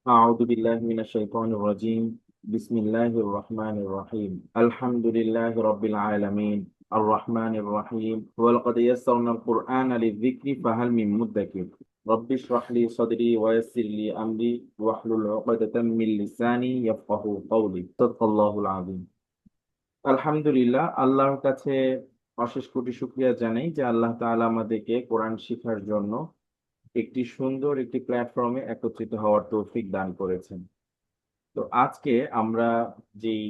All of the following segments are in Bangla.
أعوذ بالله من الشيطان الرجيم. بسم الله الرحمن الرحيم. الحمد لله رب العالمين الرحمن الرحيم. ولقد يسرنا القرآن للذكر فهل من مدكر. رب اشرح لي صدري ويسر لي أمري واحلل عقدة من لساني يفقه قولي. صدق الله العظيم. আলহামদুলিল্লাহ, আল্লাহর কাছে অশেষ কোটি শুকরিয়া জানাই যে আল্লাহ তাআলা আমাদেরকে কোরআন শিখার জন্য একটি সুন্দর একটি প্ল্যাটফর্মে একত্রিত হওয়ার তৌফিক দান করেছেন। তো আজকে আমরা যেই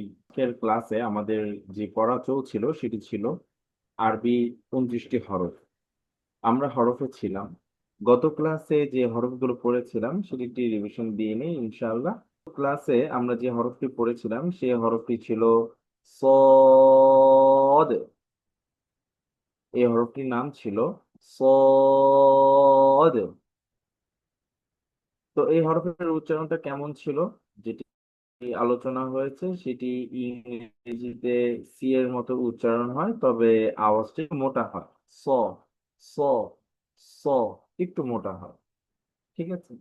ক্লাসে আমাদের যে পড়া চলছিল সেটি ছিল আরবি 29টি হরফ। আমরা হরফে ছিলাম। গত ক্লাসে যে হরফগুলো পড়েছিলাম সেটি একটি রিভিশন দিয়ে নেই ইনশাআল্লাহ। ক্লাসে আমরা যে হরফটি পড়েছিলাম সেই হরফটি ছিল সদ। এই হরফটির নাম ছিল সদ। তো এই হরফের উচ্চারণটা কেমন ছিল যেটি আলোচনা হয়েছে সেটি ইংরেজিতে সি এর মতো উচ্চারণ হয়, তবে আওয়াজটা একটু মোটা হয়। স স স একটু মোটা হয়। ঠিক আছে।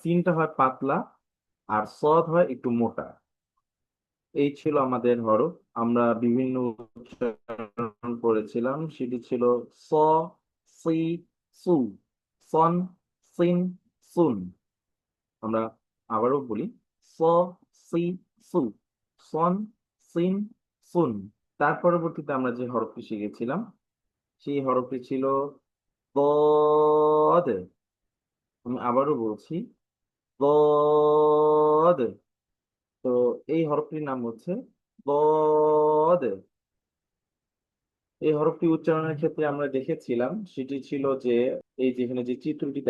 সিনটা হয় পাতলা আর সদ হয় একটু মোটা। এই ছিল আমাদের হরফ। আমরা বিভিন্ন উচ্চারণ করেছিলাম, সেটি ছিল স, সি, সু, সন, সিন, সুন। আমরা আবারও বলি, স, সি, সু, সন, সিন, সুন। তার পরবর্তীতে আমরা যে হরফটি শিখেছিলাম সেই হরফটি ছিল ضاد। আমি আবারও বলছি, ضاد। তো এই হরফটির নাম হচ্ছে ضاد। এই হরফটি উচ্চারণের ক্ষেত্রে আমরা দেখেছিলাম সেটি ছিল যে এই যেখানে যে চিত্রটি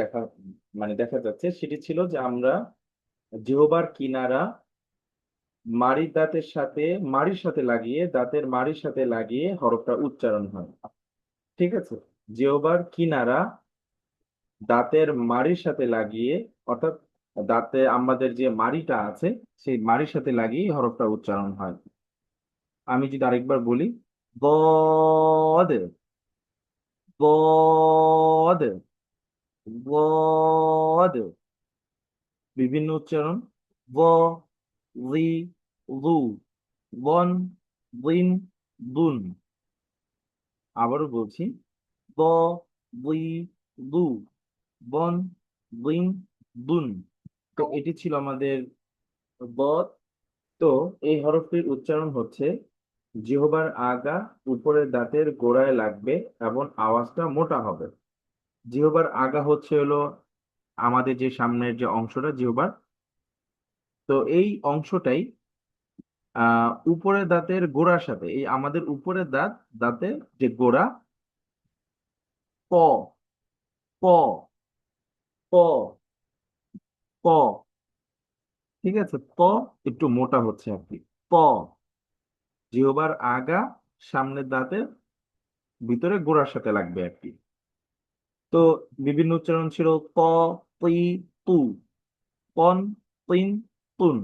দেখা যাচ্ছে সেটি ছিল যে আমরা জিহ্বার কিনারা মাড়ির সাথে লাগিয়ে দাঁতের মাড়ির সাথে লাগিয়ে হরফটা উচ্চারণ হয়। ঠিক আছে। জিহ্বার কিনারা দাঁতের মাড়ির সাথে লাগিয়ে, অর্থাৎ দাঁতে আমাদের যে মাড়িটা আছে সেই মাড়ির সাথে লাগিয়ে হরফটা উচ্চারণ হয়। আমি যদি আরেকবার বলি, বদ, বদ, বদ। বিভিন্ন উচ্চারণ, ব, রি, রু, বন, বিন, দুন। আবারও বলছি, ব, বি, দু, বন, বিন, দুন। তো এটি ছিল আমাদের ব। তো এই হরফটির উচ্চারণ হচ্ছে জিহ্বার আগা উপরের দাঁতের গোড়ায় লাগবে এবং আওয়াজটা মোটা হবে। জিহ্বার আগা হচ্ছে হলো আমাদের যে সামনের যে অংশটা জিহ্বার, তো এই অংশটাই উপরের দাঁতের গোড়ার সাথে, এই আমাদের উপরের দাঁতের যে গোড়া, প, প, প, প। ঠিক আছে। প একটু মোটা হচ্ছে আর কি। প, জিহ্বার আগা সামনের দাঁতের ভিতরে গোড়ার সাথে লাগবে আর কি। তো বিভিন্ন উচ্চারণ ছিল ত, তি, তু, পন, তিন, তুন।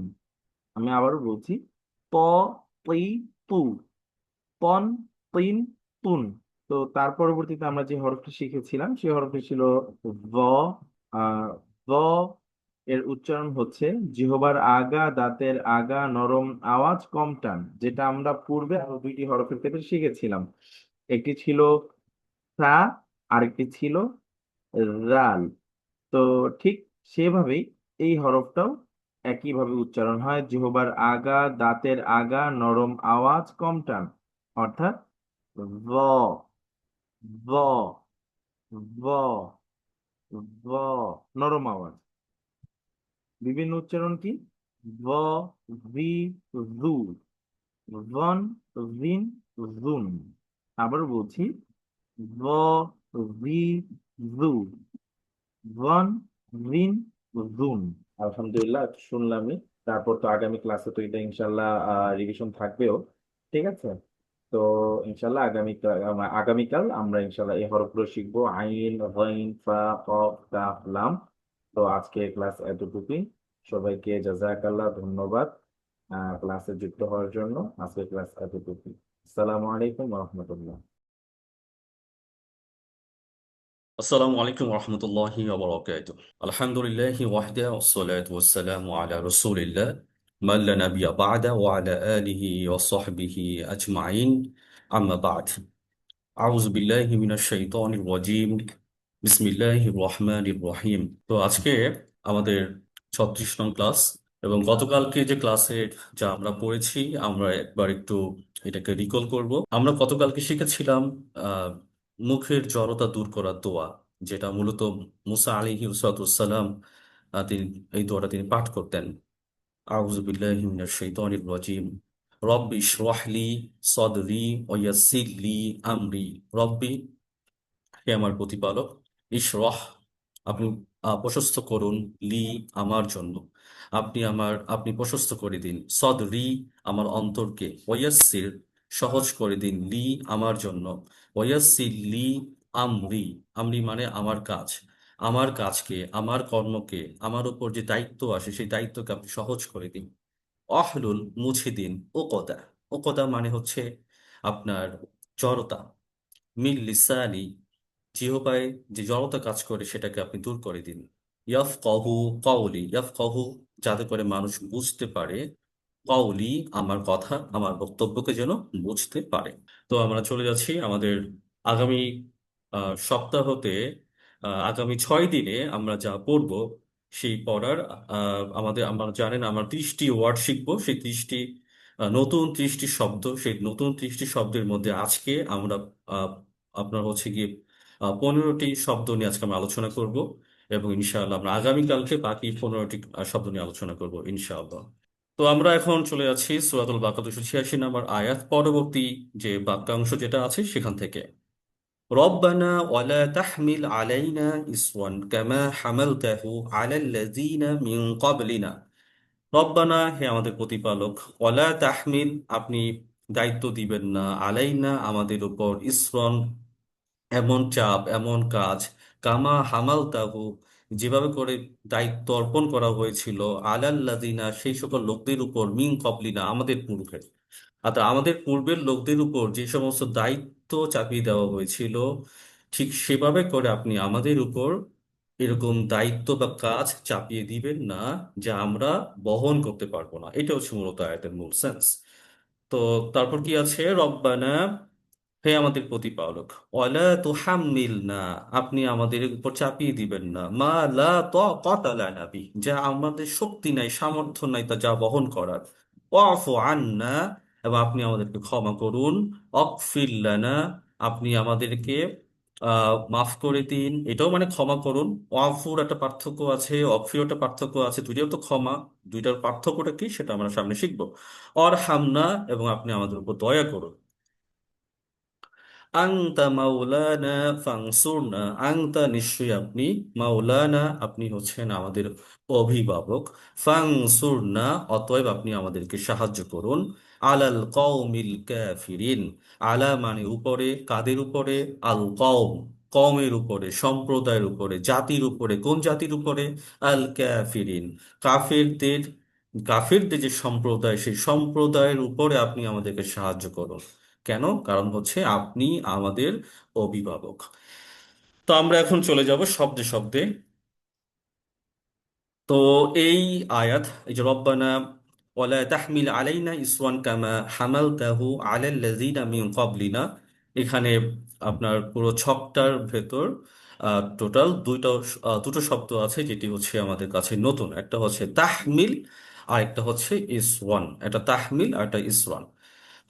আমি আবারও বলছি, ত, তি, তু, পন, তিন, তুন। তো তার পরবর্তীতে আমরা যে হরফটি শিখেছিলাম সেই হরফটি ছিল ভ। আর ভ এর উচ্চারণ হচ্ছে জিহ্বার আগা দাঁতের আগা নরম আওয়াজ কম টান, যেটা আমরা পূর্বে আরো দুইটি হরফের ক্ষেত্রে শিখেছিলাম। একটি ছিল সা, আরেকটি ছিল রাল। তো ঠিক সেভাবেই এই হরফটাও একইভাবে উচ্চারণ হয়, জিহ্বার আগা দাঁতের আগা নরম আওয়াজ কম টান, অর্থাৎ ভ, ভ, ভ, ভ, নরম আওয়াজ। বিভিন্ন উচ্চারণ কি, ভ, ভি, রু, ভন, ভিন, জুন। আবার বলছি, ভ, ভি, রু, ভন, ভিন, জুন। আলহামদুলিল্লাহ, শুনলামই। তারপর তো আগামী ক্লাসে তো এটা ইনশাল্লাহ রিভিশন থাকবেও। ঠিক আছে। তো ইনশাল্লাহ আগামীকাল আমরা ইনশাল্লাহ এই হরফগুলো শিখবো, আইন, গইন, ফা, কফ, কাফ, লাম। তো আজকে ক্লাস এতটুকুই। সবাইকে জাযাকাল্লাহ, ধন্যবাদ ক্লাসে যুক্ত হওয়ার জন্য। আজকে ক্লাস এতটুকুই। আসসালামু আলাইকুম ওয়া রাহমাতুল্লাহ। আসসালামু আলাইকুম রহমতুল্লাহি ওবরাকাতুহ। আলহামদুলিল্লাহি ওয়াহদা ওয়াসসালাতু ওয়াসসালামু আলা রাসূলিল্লাহ মান লা নাবিয়্যা বা'দা ওয়া আলা আলিহি ওয়া সাহবিহি আজমাইন। আম্মা বা'দ। আউযু বিল্লাহি মিনাশ শাইতানির রাজীম। বিসমিল্লাহির রহমানির রহিম। তো আজকে আমাদের 36 নং ক্লাস, এবং গতকালকে যে ক্লাসে যা আমরা পড়েছি আমরা একবার একটু এটাকে রিকল করব। আমরা গতকালকে শিখেছিলাম আহ মুখের জড়তা দূর করার দোয়া, যেটা মূলত মুসা আলাইহিস সালাম তিনি এই দোয়াটা তিনি পাঠ করতেন। আউযু বিল্লাহি মিনাশ শাইতানির রাজীম। রব্বি ইশরাহ লি সাদরি ওয়া ইয়াসসির লি আমরি। রব্বি, হে আমার প্রতিপালক, ইশরাহ, আপনি প্রশস্ত করুন, লি, আমার জন্য, আপনি প্রশস্ত করে দিন, সদরি, আমার অন্তরকে, ওয়াইয়াসির, সহজ করে দিন, লি, আমার জন্য, ওয়াইয়াসির লি আমরি, আমরি মানে আমার কাজ, আমার কাজকে, আমার কর্মকে, আমার উপর যে দায়িত্ব আসে সেই দায়িত্বকে আপনি সহজ করে দিন। অহলুল, মুছে দিন, ওকদা, ওকদা মানে হচ্ছে আপনার জড়তা, মিন লিসানি, জিহ্বায় যে জড়তা কাজ করে সেটাকে আপনি দূর করে দিন। ইয়াফকাহু কওলি, ইয়াফকাহু, যাতে করে মানুষ বুঝতে পারে, কওলি, আমার কথা, আমার বক্তব্যকে যেন বুঝতে পারে। তো আমরা চলে যাচ্ছি আমাদের আগামী সপ্তাহতে। আগামী 6 দিনে আমরা যা পড়ব সেই পড়ার আমরা জানেন আমরা 30টি ওয়ার্ড শিখবো, সেই 30টি নতুন 30টি শব্দ, সেই নতুন 30টি শব্দের মধ্যে আজকে আমরা আহ, আপনার হচ্ছে গিয়ে 15টি শব্দ নিয়ে আজকে আমরা আলোচনা করব, এবং ইনশাআল্লাহ আমরা আগামীকালকে বাকি 15টি শব্দ নিয়ে আলোচনা করব ইনশাআল্লাহ। তো আমরা এখন চলে যাচ্ছি সূরাতুল বাকারা 286 নম্বর আয়াত, পরবর্তী যে বাক্যাংশ যেটা আছে সেখান থেকে। রব্বানা ওয়ালা তাহমিল আলাইনা ইসওয়ান কামা হামালতাহু আলাল্লাযীনা মিন ক্বাবলিনা। রব্বানা, হে আমাদের প্রতিপালক, ওয়ালা তাহমিল, আপনি দায়িত্ব দিবেন না, আলাইনা, আমাদের উপর, ইসরন, এমন চাপ, এমন কাজ, কামা হামাল তাহু, যেভাবে করে দায়িত্ব অর্পণ করা হয়েছিল, আলাল্লাযিনা, সেই সকল লোকদের উপর, মিন কবলিনা, আমাদের পূর্বে, অর্থাৎ আমাদের পূর্বের লোকদের উপর যে সমস্ত দায়িত্ব চাপিয়ে দেওয়া হয়েছিল, ঠিক সেভাবে করে আপনি আমাদের উপর এরকম দায়িত্ব বা কাজ চাপিয়ে দিবেন না যা আমরা বহন করতে পারবো না। এটা হচ্ছে মূলত আয়াতের মূল সেন্স। তো তারপর কি আছে, রব্বানা, হে আমাদের প্রতিপালক, ওয়ালা তুহাম্মিলনা, আপনি আমাদের উপর চাপিয়ে দিবেন না, মা লা তাকাতা লানা বিহি, যা আমাদের শক্তি নাই, সামর্থ্য নাই তা যা বহন করার। ওয়াফু আন্না, এবং আপনি আমাদেরকে ক্ষমা করুন। অগফির লানা, আপনি আমাদেরকে মাফ করে দিন, এটাও মানে ক্ষমা করুন। ওয়াফুর একটা পার্থক্য আছে, অগফির একটা পার্থক্য আছে, দুইটাও তো ক্ষমা, দুইটার পার্থক্যটা কি সেটা আমরা সামনে শিখবো। অর হামনা, এবং আপনি আমাদের উপর দয়া করুন। আংতা মাওলানা ফাংসুরনা, আংতা, নিশ্চয়ই আপনি, মাওলানা, আপনি হচ্ছেন আমাদের অভিভাবক, ফাংসুরনা, অতএব আপনি আমাদেরকে সাহায্য করুন, আলাল কওমিল কাফিরিন, আলা মানে উপরে, কাদের উপরে, আল কওম, কওমের উপরে, সম্প্রদায়ের উপরে, জাতির উপরে, কোন জাতির উপরে, আল কাফিরিন, কাফিরদের, কাফিরদের যে সম্প্রদায় সেই সম্প্রদায়ের উপরে আপনি আমাদেরকে সাহায্য করুন। কেন? কারণ হচ্ছে আপনি আমাদের অভিভাবক। তো আমরা এখন চলে যাব শব্দে শব্দে। তো এই আয়াত, এই যে রব্বানা ওয়ালা তাহমিল আলাইনা ইসওয়ান কামা হামালতাহু আলাল্লাযীনা মিন ক্বাবলিনা, এখানে আপনার পুরো ছকটার ভেতর টোটাল দুটো শব্দ আছে, যেটি হচ্ছে আমাদের কাছে নতুন। একটা হচ্ছে তাহমিল, আর একটা হচ্ছে ইসওয়ান। একটা তাহমিল আর একটা ইসওয়ান।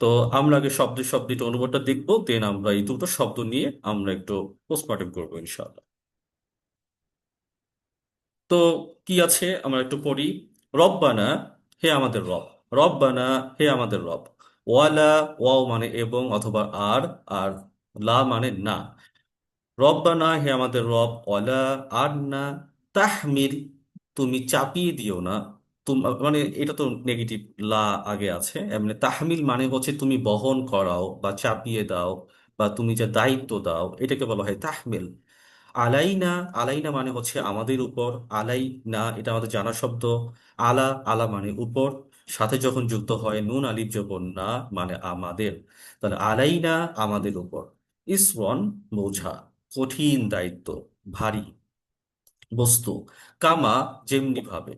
তো আমরা আগে শব্দে শব্দটি অনুবাদটা দেখবো, দেন আমরা এই দুটো শব্দ নিয়ে আমরা একটু পোস্টমর্টেম করবো ইনশাআল্লাহ। তো কি আছে আমরা একটু পড়ি। রব্বানা, হে আমাদের রব, রব্বানা, হে আমাদের রব, ওয়ালা, ওয়াও মানে এবং অথবা আর, আর লা মানে না, রব্বানা, হে আমাদের রব, ওয়ালা, আর না, তাহমিল, তুমি চাপিয়ে দিও না, মানে এটা তো নেগেটিভ, লা আগে আছে, এমনি তাহমিল মানে হচ্ছে তুমি বহন করাও বা চাপিয়ে দাও, বা তুমি যে দায়িত্ব দাও এটাকে বলা হয় তাহমিল। আলাইনা, আলাইনা মানে হচ্ছে আমাদের উপর, আলাই না, এটা আমাদের জানা শব্দ। আলা, আলা মানে উপর, সাথে যখন যুক্ত হয় নুন আলিফ জবর না, মানে আমাদের, তাহলে আলাইনা, আমাদের উপর, ইসওয়ান, বোঝা। কঠিন দায়িত্ব, ভারী বস্তু। কামা, যেমনি ভাবে।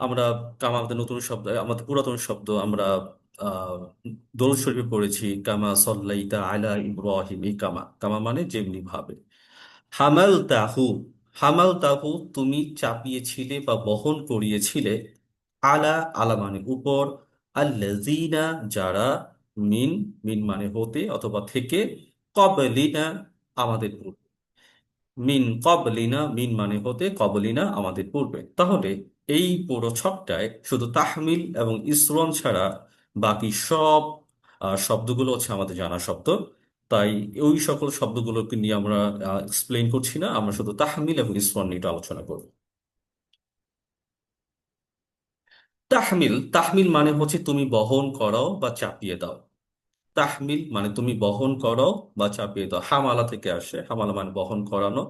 আমরা কামা আমাদের নতুন শব্দ, আমাদের পুরাতন শব্দ আমরা আহ দরুদ শরীফে পড়েছি, কামা সল্লাইতা আলা ইব্রাহিম। এই কামা, কামা মানে যেমনি ভাবে। হামাল তাহু, হামাল তাহু তুমি চাপিয়েছিলে বা বহন করিয়েছিলে, আলা, আলা মানে উপর, আল্লাযীনা যারা, মিন, মিন মানে হতে অথবা থেকে, ক্বাবলিনা আমাদের পূর্বে। মিন ক্বাবলিনা, মিন মানে হতে, ক্বাবলিনা আমাদের পূর্বে। তাহলে এই পুরো ছকটায় শুধু তাহমিল এবং ইসরন ছাড়া বাকি সব শব্দগুলো হচ্ছে আমাদের জানা শব্দ। তাই ওই সকল শব্দগুলোকে নিয়ে আমরা এক্সপ্লেইন করছি না, আমরা শুধু তাহমিল এবং ইসরন নিয়ে একটু আলোচনা করব। তাহমিল, তাহমিল মানে হচ্ছে তুমি বহন করো বা চাপিয়ে দাও। তাহমিল মানে তুমি বহন করো বা চাপিয়ে দাও। হামালা থেকে আসে, হামালা মানে বহন করানো।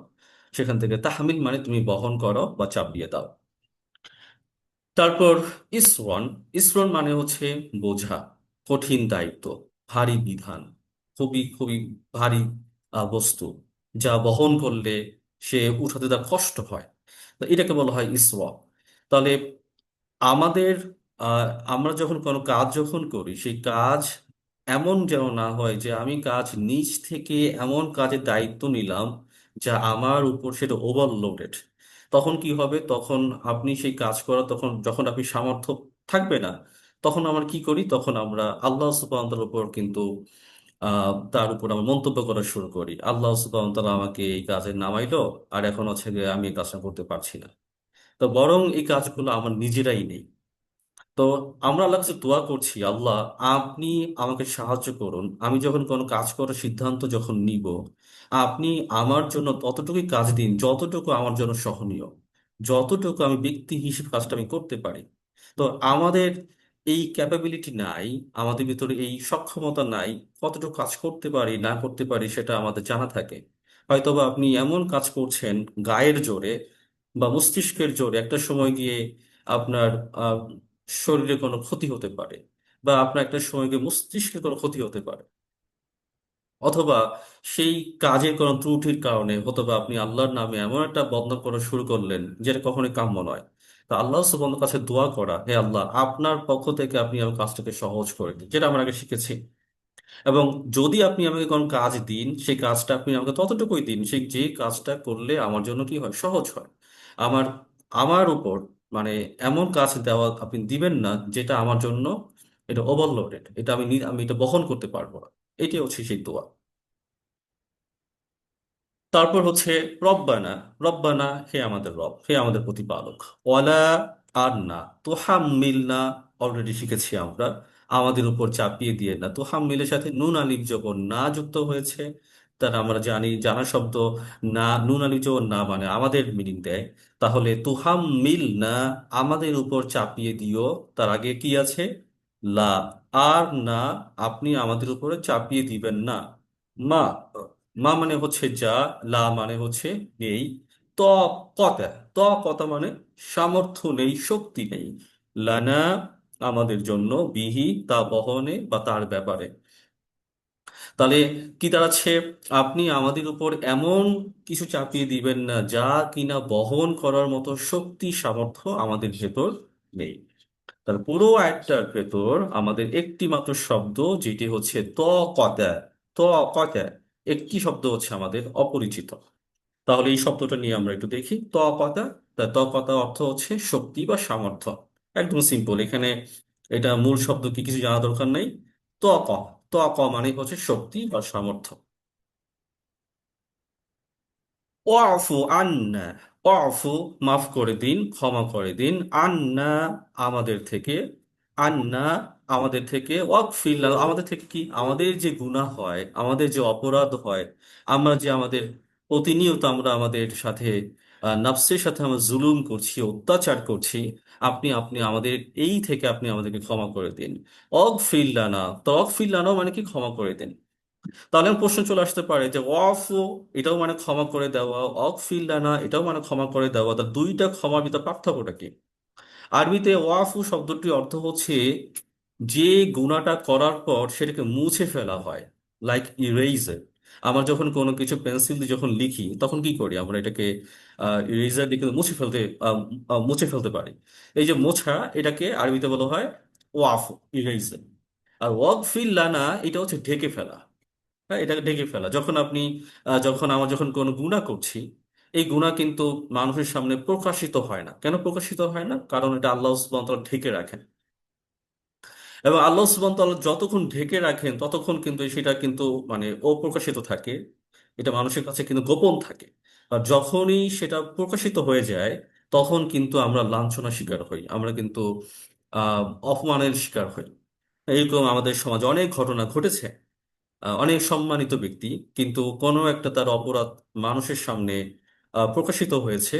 সেখান থেকে তাহমিল মানে তুমি বহন করো বা চাপিয়ে দাও। তারপর ইসরন, ইসরন মানে হচ্ছে বোঝা, কঠিন দায়িত্ব, ভারী বিধান, খুবই খুবই ভারী বস্তু, যা বহন করলে সে উঠাতে তার কষ্ট হয়। তো এটাকে বলা হয় ইসর। তাহলে আমাদের আহ, আমরা যখন কোনো কাজ যখন করি, সেই কাজ এমন যেন না হয় যে আমি কাজ নিজ থেকে এমন কাজের দায়িত্ব নিলাম যা আমার উপর সেটা ওভারলোডেড। তখন কি হবে? তখন আপনি সেই কাজ করা, তখন যখন আপনি সামর্থ্য থাকবে না, তখন আমরা কি করি? তখন আমরা আল্লাহ সুবহানাহু ওয়া তাআলার উপর কিন্তু তার উপর আমরা মন্তব্য করা শুরু করি। আল্লাহ সুবহানাহু ওয়া তাআলা আমাকে এই কাজে নামাইলো, আর এখন হচ্ছে গিয়ে আমি এই কাজটা করতে পারছি না। তো বরং এই কাজগুলো আমার নিজেরাই নেই। তো আমরা আল্লাহর কাছে দোয়া করছি, আল্লাহ আপনি আমাকে সাহায্য করুন, আমি যখন কোনো কাজ করার সিদ্ধান্ত যখন নিব, আপনি আমার জন্য ততটুকুই কাজ দিন যতটুকু আমার জন্য সহনীয়, যতটুকু আমি ব্যক্তি হিসেবে কাজটা আমি করতে পারি। তো আমাদের এই ক্যাপাবিলিটি নাই, আমাদের ভিতরে এই সক্ষমতা নাই, কতটুকু কাজ করতে পারি না করতে পারি সেটা আমাদের জানা থাকে। হয়তোবা আপনি এমন কাজ করছেন গায়ের জোরে বা মস্তিষ্কের জোরে, একটা সময় গিয়ে আপনার শরীরে কোনো ক্ষতি হতে পারে, বা আপনার একটা সময় গিয়ে মস্তিষ্কে কোনো ক্ষতি হতে পারে। অথবা সেই কাজের কোনো ত্রুটির কারণে হয়তোবা আপনি আল্লাহর নামে এমন একটা বদনাম করা শুরু করলেন যেটা কখনোই কাম্য নয়। তা আল্লাহ সুবহানাহু কাছে দোয়া করা, হে আল্লাহ আপনার পক্ষ থেকে আপনি আমার কাজটাকে সহজ করে দিন, যেটা আমরা আগে শিখেছি। এবং যদি আপনি আমাকে কোনো কাজ দিন, সেই কাজটা আপনি আমাকে ততটুকুই দিন, সেই যে কাজটা করলে আমার জন্য কি হয়, সহজ হয়। আমার আমার উপর মানে এমন কাজ দেওয়া আপনি দিবেন না যেটা আমার জন্য এটা ওভারলোডেড, এটা আমি এটা বহন করতে পারবো না। এটাই হচ্ছে সেই দোয়া। তারপর হচ্ছে রব্বানা, রব্বানা হে আমাদের রব, হে আমাদের প্রতিপালক। ওয়ালা, আর না, তুহাম্মিলনা, অলরেডি শিখেছি আমরা, আমাদের উপর চাপিয়ে দিয়ে না। তুহাম্মিলের সাথে নুন আলিফ যখন না যুক্ত হয়েছে, তার আমরা জানি, জানা শব্দ না, নুন আলিফ যখন না মানে আমাদের মিনিং দেয়। তাহলে তুহাম্মিল না, আমাদের উপর চাপিয়ে দিও, তার আগে কি আছে? লা, আর না, আপনি আমাদের উপরে চাপিয়ে দিবেন না। মা, মা মানে হচ্ছে যা, লা মানে হচ্ছে নেই, ত কতা, ত কতা মানে সামর্থ্য নেই, শক্তি নেই, লানা আমাদের জন্য, বিহি তা বহনে বা তার ব্যাপারে। তাহলে কি দাঁড়াচ্ছে? আপনি আমাদের উপর এমন কিছু চাপিয়ে দিবেন না যা কিনা বহন করার মতো শক্তি সামর্থ্য আমাদের ভেতর নেই। তার পুরো আয়াতটার ভেতর আমাদের একটি মাত্র শব্দ, যেটি হচ্ছে ত কতা, ত কতা, একটি শব্দ হচ্ছে আমাদের অপরিচিত। তাহলে এই শব্দটা নিয়ে আমরা একটু দেখি। ত কথা, তা ত কথা অর্থ হচ্ছে শক্তি বা সামর্থ্য। একদম সিম্পল, এখানে এটা মূল শব্দ কি কিছু জানা দরকার নেই। ত ক, ত ক মানে হচ্ছে শক্তি বা সামর্থ্য। ওয়াফু আন্না, ওয়াফু মাফ করে দিন, ক্ষমা করে দিন, আন্না আমাদের থেকে, আন্না আমাদের থেকে, ওয়াকফির আমাদের থেকে কি, আমাদের যে গুনাহ হয়, আমাদের যে অপরাধ হয়, আমরা যে আমাদের প্রতিনিয়ত আমরা আমাদের সাথে নফসের সাথে আমরা জুলুম করছি, অত্যাচার করছি, আপনি আপনি আমাদের এই থেকে আপনি আমাদেরকে ক্ষমা করে দিন। অগফির লানা, তো অগফির লানাও মানে কি, ক্ষমা করে দিন। তাহলে আমার প্রশ্ন চলে আসতে পারে যে ওয়াফু এটাও মানে ক্ষমা করে দেওয়া, অগফির লানা এটাও মানে ক্ষমা করে দেওয়া, তা দুইটা ক্ষমার ভিতরে পার্থক্যটা কি? আরবিতে ওয়াফু শব্দটির অর্থ হচ্ছে যে গুনাহটা করার পর সেটাকে মুছে ফেলা হয়, লাইক ইরেজ। আমার যখন কোনো কিছু পেন্সিল দিয়ে যখন লিখি তখন কি করি, আমরা এটাকে ইরেজার দিয়ে কিন্তু মুছে ফেলতে পারি। এই যে মোছা, এটাকে আরবিতে বলা হয় ওয়াফ, ইরেজার। আর ওয়াগফির লানা, এটা হচ্ছে ঢেকে ফেলা। হ্যাঁ, এটাকে ঢেকে ফেলা। যখন আপনি যখন কোনো গুনাহ করছি, এই গুনাহ কিন্তু মানুষের সামনে প্রকাশিত হয় না। কেন প্রকাশিত হয় না? কারণ এটা আল্লাহ সুবহানাহু ওয়া তাআলা ঢেকে রাখেন। এবং আল্লাহ সুবহানাহু ওয়া তাআলা যতক্ষণ ঢেকে রাখেন ততক্ষণ কিন্তু সেটা কিন্তু মানে অপ্রকাশিত থাকে। এটা মানুষের কাছে কিন্তু গোপন থাকে। আর যখনই সেটা প্রকাশিত হয়ে যায়, তখন কিন্তু আমরা লাঞ্ছনার শিকার হই, আমরা কিন্তু আহ অপমানের শিকার হই। এরকম আমাদের সমাজে অনেক ঘটনা ঘটেছে। অনেক সম্মানিত ব্যক্তি, কিন্তু কোনো একটা তার অপরাধ মানুষের সামনে প্রকাশিত হয়েছে,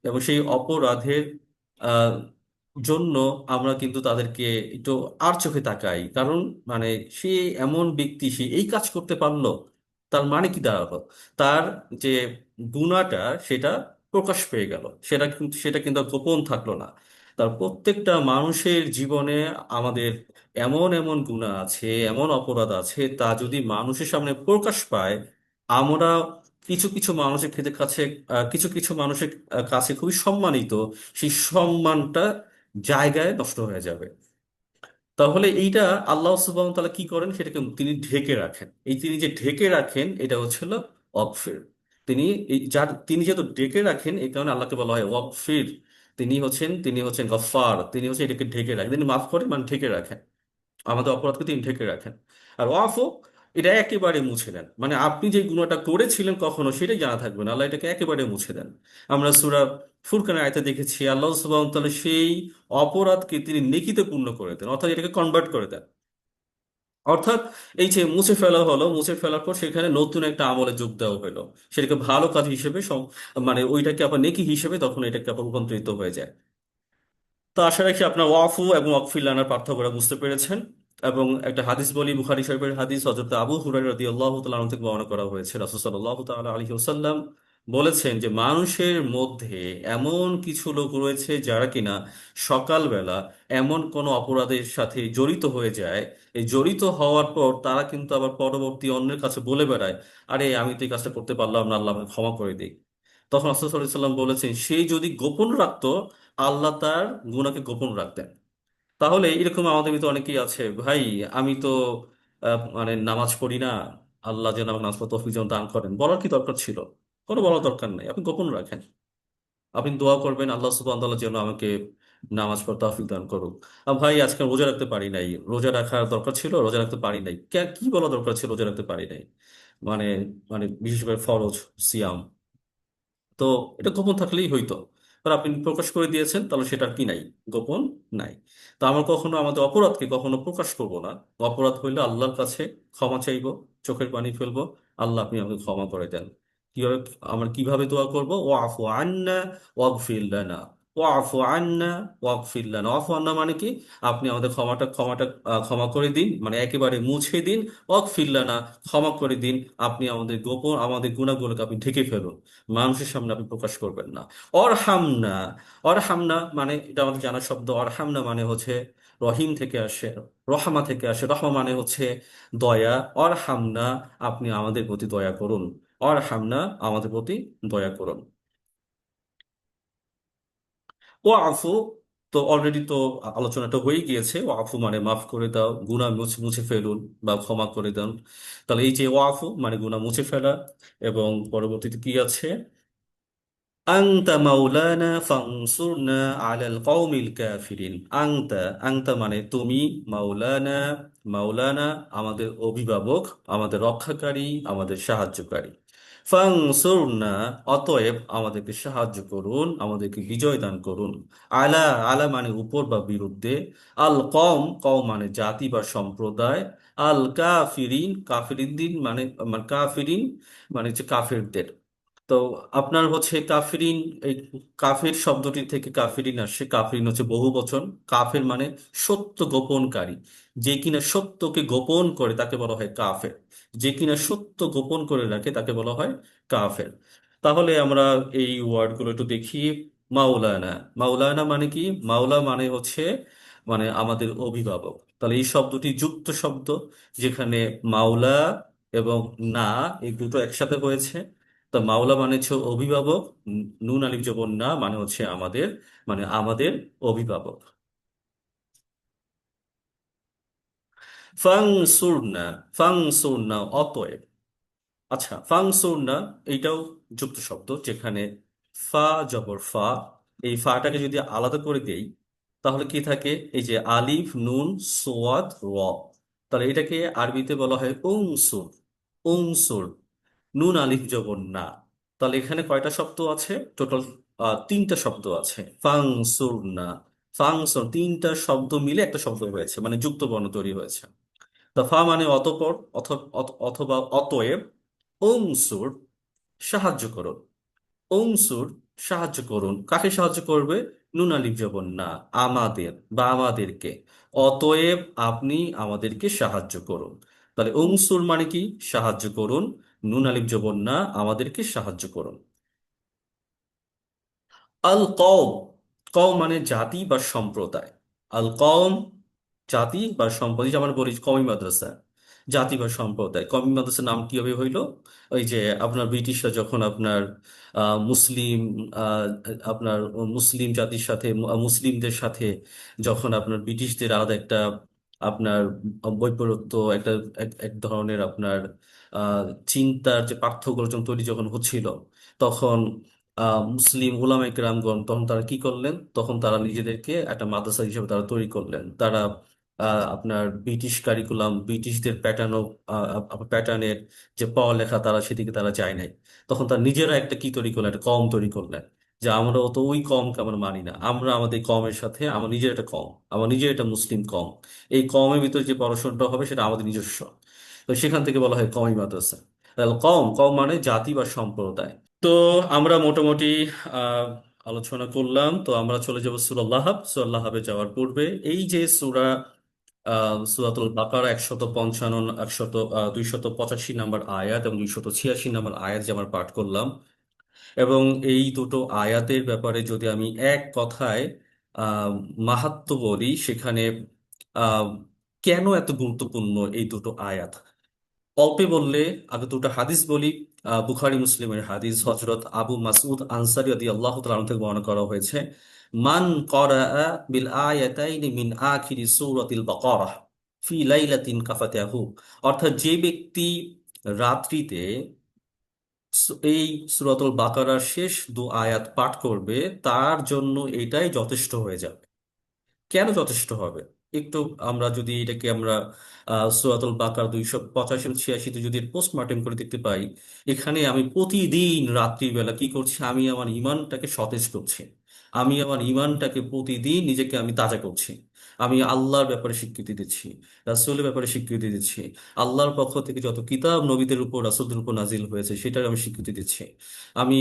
এবং সেই অপরাধের আহ, জন্য আমরা কিন্তু তাদেরকে একটু আর চোখে তাকাই। কারণ মানে সে এমন ব্যক্তি, সে এই কাজ করতে পারলো, তার মানে কি দাঁড়ালো? তার যে গুণাটা, সেটা প্রকাশ পেয়ে গেল, সেটা কিন্তু আর গোপন থাকলো না। তার প্রত্যেকটা মানুষের জীবনে আমাদের এমন এমন গুনাহ আছে, এমন অপরাধ আছে, তা যদি মানুষের সামনে প্রকাশ পায়, আমরা কিছু কিছু মানুষের ক্ষেত্রে কাছে কিছু কিছু মানুষের কাছে খুবই সম্মানিত, সেই সম্মানটা জায়গায় নষ্ট হয়ে যাবে। তাহলে এইটা আল্লাহ সুবহানাহু ওয়া তাআলা কি করেন, সেটাকে তিনি ঢেকে রাখেন। এই তিনি যে ঢেকে রাখেন, এটা হচ্ছিল অগফির। তিনি তিনি যেহেতু ঢেকে রাখেন, এই কারণে আল্লাহকে বলা হয় অগফির। তিনি হচ্ছেন গফফার, তিনি হচ্ছে এটাকে ঢেকে রাখেন, তিনি মাফ করেন মানে ঢেকে রাখেন। আমাদের অপরাধকে তিনি ঢেকে রাখেন। আর ওয়াফু, এটা একেবারে মুছে দেন। মানে আপনি যে গুনাহটা করেছিলেন কখনো, সেটাই জানা থাকবে না, আল্লাহ এটাকে একেবারে মুছে দেন। আমরা সূরা ফুরকানের আয়াতে দেখেছি, আল্লাহ সুবহানাহু ওয়া তাআলা সেই অপরাধকে তিনি নেকিতে পূর্ণ করে দেন, অর্থাৎ এটাকে কনভার্ট করে দেন। অর্থাৎ এই যে মুছে ফেলা হলো, মুছে ফেলার পর সেখানে নতুন একটা আমলে যোগ দেওয়া হলো, সেটাকে ভালো কাজ হিসেবে মানে ওইটাকে আবার নেকি হিসেবে তখন এটাকে আবার রূপান্তরিত হয়ে যায়। তো আশা রাখি আপনার ওয়াফু এবং ওয়াকফিল আনার পার্থক্যটা বুঝতে পেরেছেন। এবং একটা হাদিস বলি, বুখারী শরীফের হাদিস, হযরত আবু হুরায়রা রাদিয়াল্লাহু তাআলা আনহু থেকে বর্ণনা করা হয়েছে, রাসূল সাল্লাল্লাহু তাআলা আলাইহি ওয়াসাল্লাম বলেছেন যে মানুষের মধ্যে এমন কিছু লোক রয়েছে যারা কিনা সকালবেলা এমন কোনো অপরাধের সাথে জড়িত হয়ে যায়, এই জড়িত হওয়ার পর তারা কিন্তু আবার পরবর্তী অন্যের কাছে বলে বেড়ায়, আরে আমি তো এই কাজটা করতে পারলাম না, আল্লাহ আমাকে ক্ষমা করে দিক। তখন রাসূল সাল্লাল্লাহু আলাইহি ওয়াসাল্লাম বলেছেন, সেই যদি গোপন রাখতো, আল্লাহ তার গুনাহকে গোপন রাখতেন। তাহলে এরকম আমাদের ভিতরে অনেকেই আছে, ভাই আমি তো মানে নামাজ পড়ি না, আল্লাহ যেন আমাকে নামাজ পড়তে তৌফিক যেন দান করেন, বলার কি দরকার ছিল? কোনো বলার দরকার নেই, আপনি গোপন রাখেন। আপনি দোয়া করবেন, আল্লাহ সুবহানাহু ওয়া তাআলা যেন আমাকে নামাজ পড়তে তৌফিক দান করুক। ভাই আজকে রোজা রাখতে পারি নাই, রোজা রাখার দরকার ছিল, রোজা রাখতে পারি নাই, কি বলা দরকার ছিল রোজা রাখতে পারি নাই? মানে মানে বিশেষ করে ফরজ সিয়াম, তো এটা গোপন থাকলেই হইতো। আর আপনি প্রকাশ করে দিয়েছেন, তাহলে সেটার কি নাই? গোপন নাই। তো আমরা কখনো আমাদের অপরাধকে কখনো প্রকাশ করব না। অপরাধ হইলে আল্লাহর কাছে ক্ষমা চাইবো, চোখের পানি ফেলবো, আল্লাহ আপনি আমাকে ক্ষমা করে দেন। কিভাবে? আমরা কিভাবে দোয়া করব? ওয়াফু আন্না ওয়াগফির লানা, ওয়াফু আন্না ওয়াগফির লানা। ওয়াফু আন্না মানে কি? আপনি আমাদের ক্ষমা করে দিন, মানে একেবারে মুছে দিন। ওয়াগফির লানা, ক্ষমা করে দিন। আপনি আমাদের গুনাহগুলোকে আপনি ঢেকে ফেলুন, মানুষের সামনে আপনি প্রকাশ করবেন না। অরহামনা, অরহামনা মানে এটা আমাদের জানা শব্দ। অরহামনা মানে হচ্ছে রহিম থেকে আসে, রহমা থেকে আসে। রহমা মানে হচ্ছে দয়া। অরহামনা, আপনি আমাদের প্রতি দয়া করুন। অরহামনা, আমাদের প্রতি দয়া করুন। ও আফু, তো অলরেডি তো আলোচনাটা হয়ে গিয়েছে। ও আফু মানে মাফ করে দাও, গুনাহ মুছে মুছে ফেলুন বা ক্ষমা করে দেন। তাহলে এই যে ও আফু মানে গুনাহ মুছে ফেলা, এবং পরবর্তীতে কি আছে? আংতা মাওলানা ফাংসুরনা আলাল কওমিল কাফিরিন। আংতা, আংতা মানে তুমি, মাওলানা, মাওলানা আমাদের অভিভাবক, আমাদের রক্ষাকারী, আমাদের সাহায্যকারী। ফাংসুরনা, অতএব আমাদেরকে সাহায্য করুন, আমাদেরকে বিজয় দান করুন। আলা, আলা মানে উপর বা বিরুদ্ধে। আল কওম, কওম মানে জাতি বা সম্প্রদায়। আল কাফিরিন, কাফিরিন দিন মানে মানে কাফিরিন মানে হচ্ছে কাফেরদের। তো আপনার হচ্ছে কাফিরিন, এই কাফির শব্দটি থেকে কাফিরিন আসে। কাফিরিন হচ্ছে বহু বচন। কাফের মানে সত্য গোপনকারী। যে কিনা সত্যকে গোপন করে তাকে বলা হয় কাফের। যে কিনা সত্য গোপন করে রাখে তাকে বলা হয় কাফের। তাহলে আমরা এই ওয়ার্ডগুলো একটু দেখি। মাওলানা, মাওলানা মানে কি? মাওলা মানে হচ্ছে মানে আমাদের অভিভাবক। তাহলে এই শব্দটি যুক্ত শব্দ, যেখানে মাওলা এবং না, এই দুটো একসাথে হয়েছে। তো মাওলা মানে হচ্ছে অভিভাবক, নুন আলিফ জবর না মানে হচ্ছে আমাদের, মানে আমাদের অভিভাবক। ফাংসুরনা, ফাংসুরনা অতএব। আচ্ছা, ফাংসুরনা এইটাও যুক্ত শব্দ, যেখানে ফা জবর ফা, এই ফাটাকে যদি আলাদা করে দেই তাহলে কি থাকে, এই যে আলিফ নুন সোয়াদ র, তাহলে এটাকে আরবিতে বলা হয় উংসুর। উংসুর, নুন আলিফ জবর না। তাহলে এখানে কয়টা শব্দ আছে টোটাল? তিনটা শব্দ আছে। ফাংসুরনা, ফাংসুর, তিনটা শব্দ মিলে একটা শব্দ হয়েছে, মানে যুক্ত বর্ণ তৈরি হয়েছে। দফা মানে অতঃপর, অথবা অতএব। উনসুর, সাহায্য করুন। উনসুর, সাহায্য করুন। কাকে সাহায্য করবে? নুন আলিফ জবর না, আমাদের বা আমাদেরকে। অতএব আপনি আমাদেরকে সাহায্য করুন। তাহলে উনসুর মানে কি? সাহায্য করুন। নুন আলিফ জবর না, আমাদেরকে সাহায্য করুন। আল কওম, কওম মানে জাতি বা সম্প্রদায়। আল কওম, জাতি বা সম্প্রদায়। যেমন বলি কওমি মাদ্রাসা, জাতি বা সম্প্রদায়। কওমি মাদ্রাসার নাম কিভাবে হইলো? ওই যে আপনার ব্রিটিশরা যখন আপনার মুসলিম, আহ, আপনার মুসলিম জাতির সাথে, মুসলিমদের সাথে যখন আপনার ব্রিটিশদের আলাদা একটা আপনার বৈপরীত্য, একটা এক এক ধরনের আপনার আহ, চিন্তার যে পার্থক্য তৈরি যখন হচ্ছিল, তখন মুসলিম উলামায়ে কেরামগণ তখন তারা কি করলেন? তখন তারা নিজেদেরকে একটা মাদ্রাসা হিসেবে তারা তৈরি করলেন। তারা আপনার ব্রিটিশ কারিকুলাম, ব্রিটিশদের প্যাটার্ন, প্যাটার্নের যে পড়ালেখা, তারা সেদিকে তারা যায় নাই। তখন তারা নিজেরা একটা কি তৈরি করলেন? একটা কম তৈরি করলেন। যে আমরা তো ওই কমকে আমরা মানি না, আমরা আমাদের কমের সাথে, আমার নিজের একটা কম, আমার নিজের একটা মুসলিম কম, এই কমের ভিতরে যে পড়াশোনাটা হবে সেটা আমাদের নিজস্ব। তো সেখান থেকে বলা হয় কওমি মাদ্রাসা। তাহলে কম, কম মানে জাতি বা সম্প্রদায়। তো আমরা মোটামুটি আহ আলোচনা করলাম। তো আমরা চলে যাব সূরা লাহাব। সূরা লাহাবে যাওয়ার পূর্বে এই যে সূরাতুল বাকারা 155, 285 নম্বর আয়াত এবং 286 নম্বর আয়াত যে আমরা পাঠ করলাম, এবং এই দুটো আয়াতের ব্যাপারে যদি আমি এক কথায় আহ মাহাত্ম্য বলি, সেখানে আহ কেন এত গুরুত্বপূর্ণ এই দুটো আয়াত, অল্পে বললে আগে দুটো হাদিস বলি। বুখারী মুসলিমের হাদিস, হযরত আবু মাসউদ আনসারী রাদিয়াল্লাহু তাআলা আনহু থেকে বর্ণনা করা হয়েছে, মান ক্বারাআ বিল আয়াতাইনি মিন আখিরি সূরাতিল বাকারাহ ফি লাইলাতিন কাফাতাহু। অর্থাৎ যে ব্যক্তি রাত্রিতে এই সূরাতুল বাকারার শেষ দু আয়াত পাঠ করবে, তার জন্য এটাই যথেষ্ট হয়ে যাবে। কেন যথেষ্ট হবে? একটু আমরা যদি এটাকে আমরা সূরাতুল বাকারা 285-86 যদি পোস্টমর্টেম করে দেখতে পাই, এখানে আমি প্রতিদিন রাত্রিবেলা কি করছি? আমি আমার ইমানটাকে সতেজ করছি। আমি আমার ইমানটাকে প্রতিদিন নিজেকে আমি তাজা করছি। আমি আল্লাহর ব্যাপারে স্বীকৃতি দিচ্ছি, রাসূলের ব্যাপারে স্বীকৃতি দিচ্ছি, আল্লাহর পক্ষ থেকে যত কিতাব নবীদের উপর, রাসূলদের উপর নাজিল হয়েছে সেটার আমি স্বীকৃতি দিচ্ছি। আমি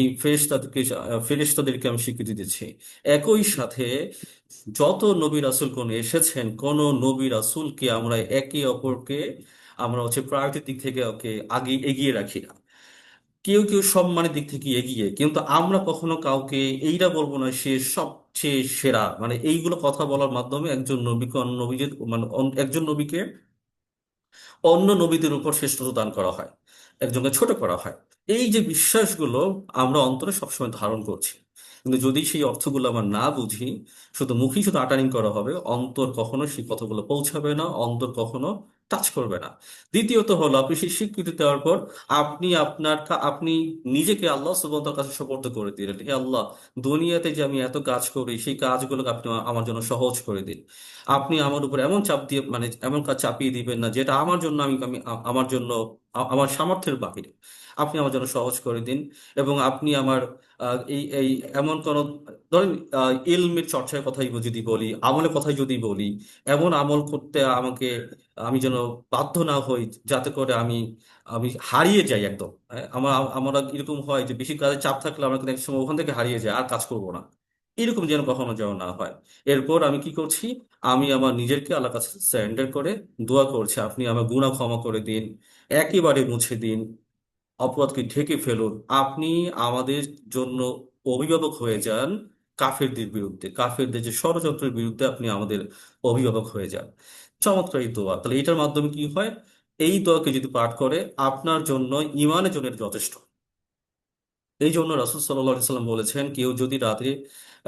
ফেরেশতাদেরকে আমি স্বীকৃতি দিচ্ছি। একই সাথে যত নবী রাসূলগণ এসেছেন, কোন নবী রাসূলকে আমরা একে অপরকে আমরা হচ্ছে প্রায়োরিটির দিক থেকে ওকে আগে এগিয়ে রাখি না। কেউ কেউ সম্মানের দিক থেকে এগিয়ে, কিন্তু আমরা কখনো কাউকে এইটা বলবো না সে সবচেয়ে সেরা, মানে এইগুলো কথা বলার মাধ্যমে একজন নবীকে অন্য নবীদের, মানে একজন নবীকে অন্য নবীদের উপর শ্রেষ্ঠত্ব দান করা হয়, একজনকে ছোট করা হয়। এই যে বিশ্বাসগুলো আমরা অন্তরে সবসময় ধারণ করছি, কিন্তু যদি সেই অর্থগুলো আমরা না বুঝি, শুধু মুখে শুধু আটারিং করা হবে, অন্তর কখনো সেই কথাগুলো পৌঁছাবে না, অন্তর কখনো টাচ করবে না। দ্বিতীয়ত হলো, আপনি সেই স্বীকৃতি দেওয়ার পর আপনি নিজেকে আল্লাহ সুবহানাহু ওয়া তাআলার কাছে সুপর্দ করে দিলেন। হে আল্লাহ, দুনিয়াতে যে আমি এত কাজ করি সেই কাজগুলোকে আপনি আমার জন্য সহজ করে দিন। আপনি আমার উপর এমন চাপ দিয়ে, মানে এমন কাজ চাপিয়ে দিবেন না যেটা আমার জন্য আমি আমি আমার জন্য আমার সামর্থ্যের বাহিরে। আপনি আমার জন্য সহজ করে দিন। এবং আপনি আমার এই এই এমন কোন, ধরেন ইলমের চর্চার কথাই যদি বলি, আমলের কথাই যদি বলি, এমন আমল করতে আমাকে, আমি যেন বাধ্য না হই যাতে করে আমি আমি হারিয়ে যাই একদম। হ্যাঁ, আমরা এরকম হয় যে বেশি কাজে চাপ থাকলে আমরা কিন্তু এক সময় ওখান থেকে হারিয়ে যাই, আর কাজ করবো না। এরকম যেন কখনো যেন না হয়। এরপর আমি কি করছি? আমি আমার নিজেকে আল্লাহর কাছে সারেন্ডার করে দোয়া করছি, আপনি আমার গুনাহ ক্ষমা করে দিন, একেবারে মুছে দিন, অপরাধকে ঢেকে ফেলুন। আপনি আমাদের জন্য অভিভাবক হয়ে যান কাফেরদের বিরুদ্ধে, কাফেরদের যে ষড়যন্ত্রের বিরুদ্ধে আপনি আমাদের অভিভাবক হয়ে যান। চমৎকার এই দোয়া। তাহলে এটার মাধ্যমে কি হয়? এই দোয়াকে যদি পাঠ করে আপনার জন্য, ইমানের জন্য এটা যথেষ্ট। এই জন্য রাসূল সাল্লাল্লাহু আলাইহি সাল্লাম বলেছেন, কেউ যদি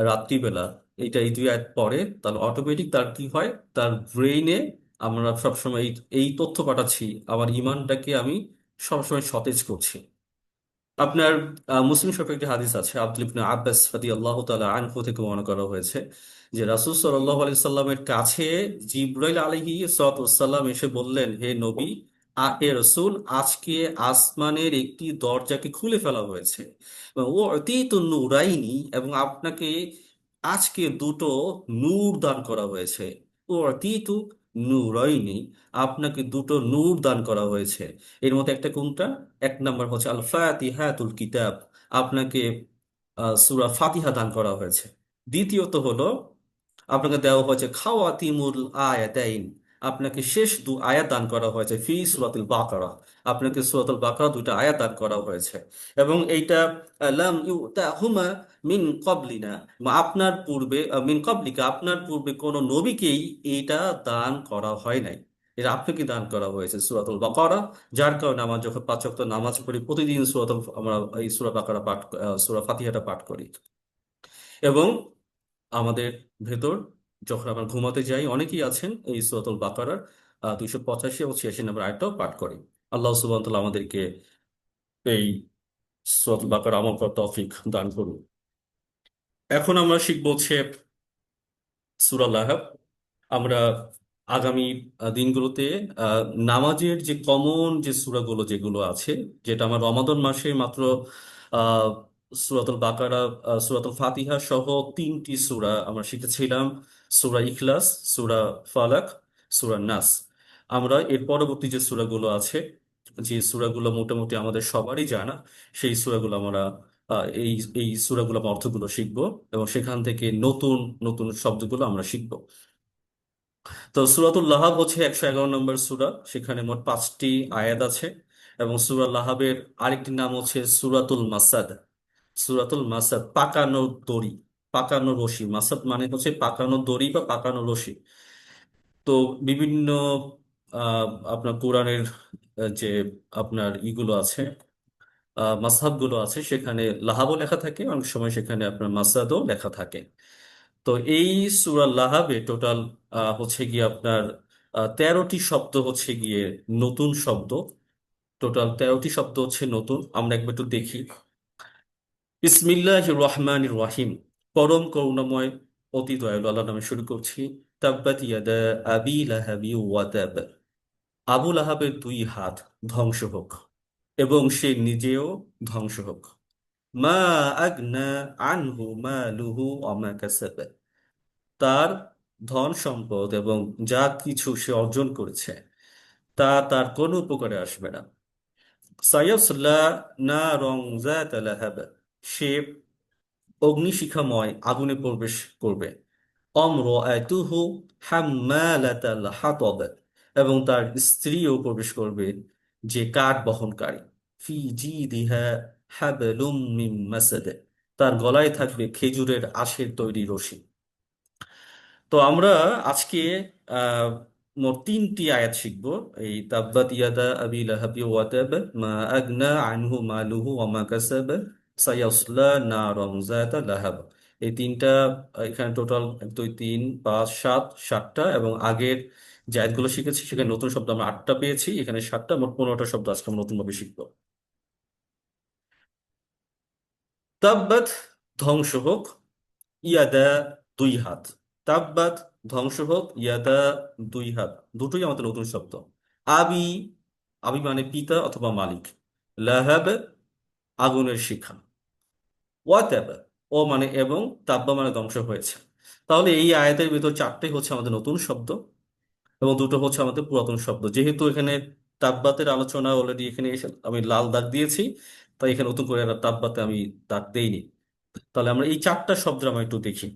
রাত্রিবেলা এই দুই আয়াত পড়ে, তাহলে অটোমেটিক তার কি হয়, তার ব্রেইনে, আমরা সবসময় এই তথ্য পাঠাচ্ছি, আমার ইমানটাকে আমি সবসময় সতেজ করছি। আপনার মুসলিম শরীফে একটি হাদিস আছে, আব্দুল ইবনে আব্বাস রাদিয়াল্লাহু তাআলা আনহু থেকে বর্ণনা করা হয়েছে যে রাসূল সাল্লাল্লাহু আলাইহি সাল্লামের কাছে জিবরাইল আলাইহিস সালাম এসে বললেন, হে নবী, হে রাসূল, আজকে আসমানের একটি দরজাকে খুলে ফেলা হয়েছে, ও অতীতুন নূরাইনি, এবং আপনাকে আজকে দুটো নূর দান করা হয়েছে। ও অতীতু নূরাইনি, আপনাকে দুটো নূর দান করা হয়েছে। এর মধ্যে একটা কোনটা? এক নাম্বার হচ্ছে আল ফাতিহাতুল কিতাব, আপনাকে সূরা ফাতিহা দান করা হয়েছে। দ্বিতীয়ত হলো আপনাকে দেওয়া হয়েছে খাওয়াতিমুল আয়াতাইন, আপনাকে শেষ দু আয়াত দান করা হয়েছে ফি সূরাতুল বাকারা, আপনাকে সূরাতুল বাকারা দুইটা আয়াত দান করা হয়েছে। এবং এইটা লাম ইউতাহুমা মিন ক্বাবলিনা, আপনার পূর্বে মিন ক্বাবলিকা, আপনার পূর্বে কোনো নবীকেই এইটা দান করা হয় নাই, এটা আপনাকে দান করা হয়েছে সূরাতুল বাকারা। যার কারণে আমার যখন 5 ওয়াক্ত নামাজ পড়ি, প্রতিদিন আমরা এই সূরা বাকারা পাঠ, সূরা ফাতিহাটা পাঠ করি। এবং আমাদের ভেতর যখন আমরা ঘুমাতে যাই, অনেকেই আছেন এই সূরাতুল বাকারার 285 এবং 86 নম্বর আয়াতটাও পাঠ করি। আল্লাহ সুবহানাহু ওয়া তাআলা আমাদেরকে এই সূরাতুল বাকারা আমল করার তৌফিক দান করুন। এখন আমরা শিখবো হচ্ছে সূরা লাহাব। আমরা আগামী দিনগুলোতে আহ, নামাজের যে কমন যে সূরাগুলো যেগুলো আছে, যেটা আমার রমাদান মাসে মাত্র আহ সূরাতুল বাকারা, সূরাতুল ফাতিহা সহ 3টি সূরা আমরা শিখেছিলাম, সূরা ইখলাস, সূরা ফালাক, সূরা নাস। আমরা এর পরবর্তী যে সূরাগুলো আছে, যে সূরাগুলো মোটামুটি আমাদের সবারই জানা, সেই সূরাগুলো আমরা এই সূরাগুলো আমরা অর্থগুলো শিখবো, এবং সেখান থেকে নতুন নতুন শব্দগুলো আমরা শিখবো। তো সূরাতুল লাহাব হচ্ছে 111 নম্বর সূরা, সেখানে মোট 5টি আয়াত আছে। এবং সূরা লাহাবের আরেকটি নাম হচ্ছে সূরাতুল মাসাদ। সূরাতুল মাসাদ, পাকানো দড়ি, পাকানো রশি। মাসাদ মানে হচ্ছে পাকানো দড়ি বা পাকানো রশি। তো বিভিন্ন আপনার কোরআনের যে আপনার ইগুলো আছে, মাসহাবগুলো আছে, সেখানে লাহাবও লেখা থাকে, অনেক সময় সেখানে আপনার মাসাদও লেখা থাকে। তো এই সূরা লাহাবে টোটাল হচ্ছে গিয়ে আপনার 13টি শব্দ হচ্ছে গিয়ে নতুন শব্দ। টোটাল 13টি শব্দ হচ্ছে নতুন। আমরা একবার একটু দেখি। বিসমিল্লাহির রহমানির রহিম, পরম করুণাময় অতি দয়ালু আল্লাহর নামে শুরু করছি। তাব্বাত ইয়াদা আবি লাহাবি ওয়া তাব, আবু লাহাবের দুই হাত ধ্বংস হোক, এবং সে নিজেও ধ্বংস হোক। মা আগনা আনহু মালুহু ওয়া মা কাসাব, তার ধন সম্পদ এবং যা কিছু সে অর্জন করেছে তা তার কোনো উপকারে আসবে না। সায়াসলা নারং যাতা লাহাব, সে অগ্নিশিখাময় আগুনে প্রবেশ করবে। অমরাতুহু হাম্মালাতাল হাতব, এবং তার স্ত্রীও প্রবেশ করবে, যে কাঠ বহনকারী। ফি জিদিহা হাবলুম মিন মাসাদ, তার গলায় থাকবে খেজুরের আঁশের তৈরি রশি। তো আমরা আজকে আহ মোট 3টি আয়াত শিখবো। এই তাব্বাত ইয়াদা আবি লাহাবি ওয়া তাব, মা আগনা আনহু মালুহু ওয়া মা কাসাব, সায়াসলা নারান যাতা লাহাব। এই তিনটা, এখানে টোটাল 1 2 3 5 7, 7টা, এবং আগের যে আয়াতগুলো শিখেছি সেখানে নতুন শব্দ আমরা 8টা পেয়েছি, এখানে 7টা, মোট 15টা শব্দ আজকে আমরা নতুন ভাবে শিখবো। তাব্বাত, ধ্বংস হোক, ইয়াদা, দুই হাত। তাব্বাত, ধ্বংস হোক, ইয়াদা, দুই হাত, দুটোই আমাদের নতুন শব্দ। আবি, আবি মানে পিতা অথবা মালিক। লাহাব, আগুনের শিখা। ওয়াতাব, ও মানে এবং, তাব্বা মানে ধ্বংস হয়েছে। তাহলে এই আয়াতের ভিতর 4টে হচ্ছে আমাদের নতুন শব্দ, এবং দুটো হচ্ছে আমাদের পুরাতন শব্দ। যেহেতু এখানে তাব্বাতের আলোচনা অলরেডি এখানে আমি লাল দাগ দিয়েছি, তাই এখানে নতুন করে আর তাব্বাতে আমি দাগ দেইনি। তাহলে আমরা এই 4টা শব্দ আমরা একটু দেখি।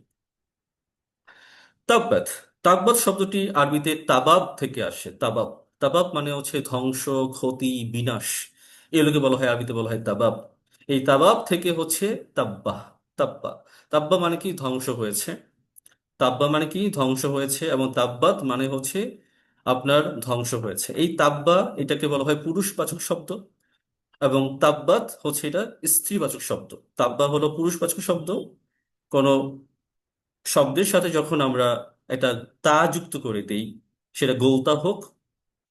তাব্বাত, তাব্বাত শব্দটি আরবিতে তাবাব থেকে আসে। তাবাব, তাবাব মানে হচ্ছে ধ্বংস, ক্ষতি, বিনাশ। এগুলোকে বলা হয়, আরবিতে বলা হয় তাবাব। এই তাবাব থেকে হচ্ছে তাব্বা। তাব্বা, তাব্বা মানে কি? ধ্বংস হয়েছে। তাব্বা মানে কি? ধ্বংস হয়েছে। এবং তাব্বাত মানে হচ্ছে আপনার ধ্বংস হয়েছে। এই তাব্বা, এটাকে বলা হয় পুরুষবাচক শব্দ, এবং তাব্বা এটাকে বলা হয় পুরুষবাচক শব্দ, এবং তাব্বাত হচ্ছে এটা স্ত্রীবাচক শব্দ। তাব্বা হলো পুরুষবাচক শব্দ। কোন শব্দের সাথে যখন আমরা একটা তা যুক্ত করে দেই, সেটা গোলতা হোক,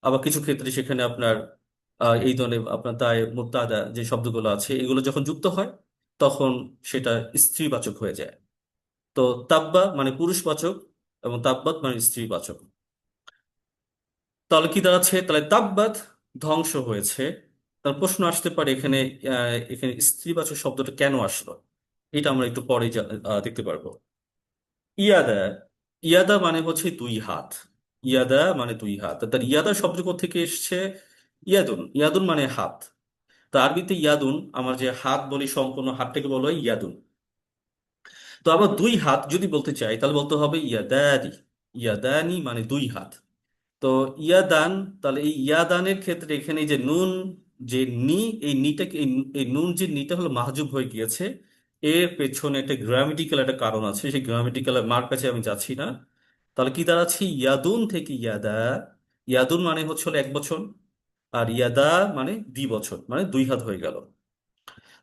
আবার কিছু ক্ষেত্রে সেখানে আপনার এই ধরনের আপনার দায় মুক্তাদা যে শব্দগুলো আছে এগুলো যখন যুক্ত হয়, তখন সেটা স্ত্রীবাচক হয়ে যায়। তো তাব্বা মানে পুরুষবাচক এবং তাব্বাত মানে স্ত্রীবাচক। তাহলে কি দাঁড়াচ্ছে? তাহলে তাব্বাত ধ্বংস হয়েছে। তার প্রশ্ন আসতে পারে এখানে, এখানে স্ত্রীবাচক শব্দটা কেন আসলো? এটা আমরা একটু পরে দেখতে পারবো। ইয়াদা, ইয়াদা মানে হচ্ছে দুই হাত। ইয়াদা মানে দুই হাত। তার ইয়াদা শব্দ থেকে এসছে? ইয়াদুন, ইয়াদুন মানে হাত। তো আরবিতে ইয়াদুন, আমার যে হাত বলি সম্পূর্ণ হাতটাকে বলা হয় ইয়াদুন। তো আবার দুই হাত যদি বলতে চাই তাহলে বলতে হবে ইয়াদানি। ইয়াদানি মানে দুই হাত। তো ইয়াদান, তাহলে এই ইয়াদানের ক্ষেত্রে এখানে এই যে নুন, যে নি, এই নিটাকে এই নুন যে নিটা হলো মাহজুব হয়ে গিয়েছে। এর পেছনে একটা গ্রামেটিক্যাল একটা কারণ আছে, সেই গ্রামেটিক্যাল মার কাছে আমি যাচ্ছি না। তাহলে কি দাঁড়াচ্ছে? ইয়াদুন থেকে ইয়াদা। ইয়াদুন মানে হচ্ছে হলো 1 বছর, আর ইয়াদা মানে 2 বছর, মানে দুই হাত হয়ে গেল।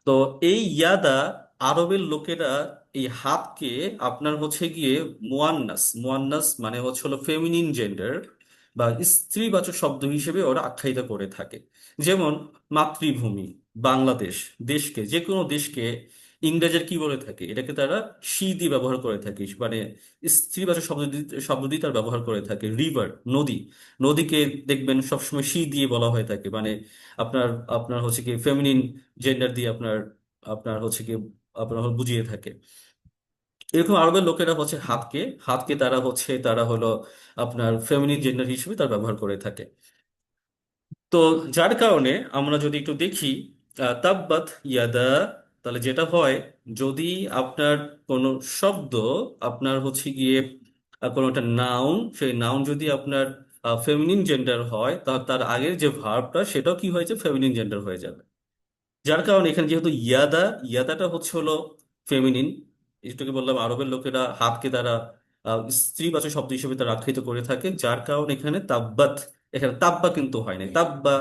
তো এই ইয়াদা, আরবের লোকেরা এই হাতকে আপনার হচ্ছে গিয়ে মুয়ান্নাস, মুয়ান্নাস মানে হচ্ছে হলো ফেমিনিন জেন্ডার বা স্ত্রীবাচক শব্দ হিসেবে ওরা আখ্যায়িত করে থাকে। যেমন মাতৃভূমি, বাংলাদেশ, দেশকে, যে কোনো দেশকে ইংরেজের কি বলে থাকে? এটাকে তারা শি দিয়ে ব্যবহার করে থাকে, মানে স্ত্রীবাচক শব্দ দিয়ে তারা ব্যবহার করে থাকে। রিভার, নদী, নদীকে দেখবেন সবসময় শি দিয়ে বলা হয়ে থাকে, মানে আপনার আপনার হচ্ছে কি ফেমিনিন জেন্ডার দিয়ে আপনার আপনার হচ্ছে কি আপনার বুঝিয়ে থাকে। এরকম আরবের লোকেরা হচ্ছে হাতকে, তারা হলো আপনার ফেমিনিন জেন্ডার হিসেবে তারা ব্যবহার করে থাকে। তো যার কারণে আমরা যদি একটু দেখি তাব্বাত ইয়াদা, তাহলে যেটা হয়, যদি আপনার কোনো শব্দ আপনার হচ্ছে গিয়ে কোনো একটা নাউন, সেই নাউন যদি আপনার ফেমিনিন জেন্ডার হয়, তাহলে তার আগের যে ভার্বটা সেটাও কি হয়েছে? ফেমিনিন জেন্ডার হয়ে যাবে। যার কারণে এখানে যেহেতু ইয়াদা, ইয়াদাটা হচ্ছে হলো ফেমিনিন, এটাকে বললাম আরবের লোকেরা হাতকে তারা স্ত্রীবাচক শব্দ হিসেবে তারা আখ্যায়িত করে থাকে, যার কারণে এখানে তাব্বাত, এখানে তাব্বা কিন্তু হয় নাই, তাব্বা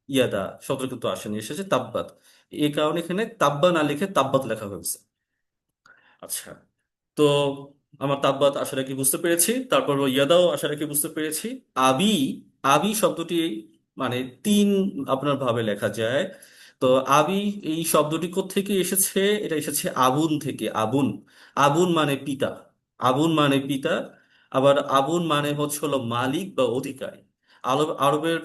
ইয়াদা শব্দ কিন্তু আসেনি, এসেছে তাব্বাত। এই কারণে এখানে তাব্বা না লিখে তাব্বাত লেখা হয়েছে। আচ্ছা, তো আমার তাব্বাত আশা রাখি বুঝতে পেরেছি, তারপর ইয়াদাও আশা রাখি বুঝতে পেরেছি। আবি, আবি শব্দটি মানে তিন আপনার ভাবে লেখা যায়। তো আবি, এই শব্দটি কোত্থেকে এসেছে? এটা এসেছে আবুন থেকে। আবুন, আবুন মানে পিতা, আবুন মানে পিতা। আবার আবুন মানে হচ্ছে হলো মালিক বা অধিকারী। আরবের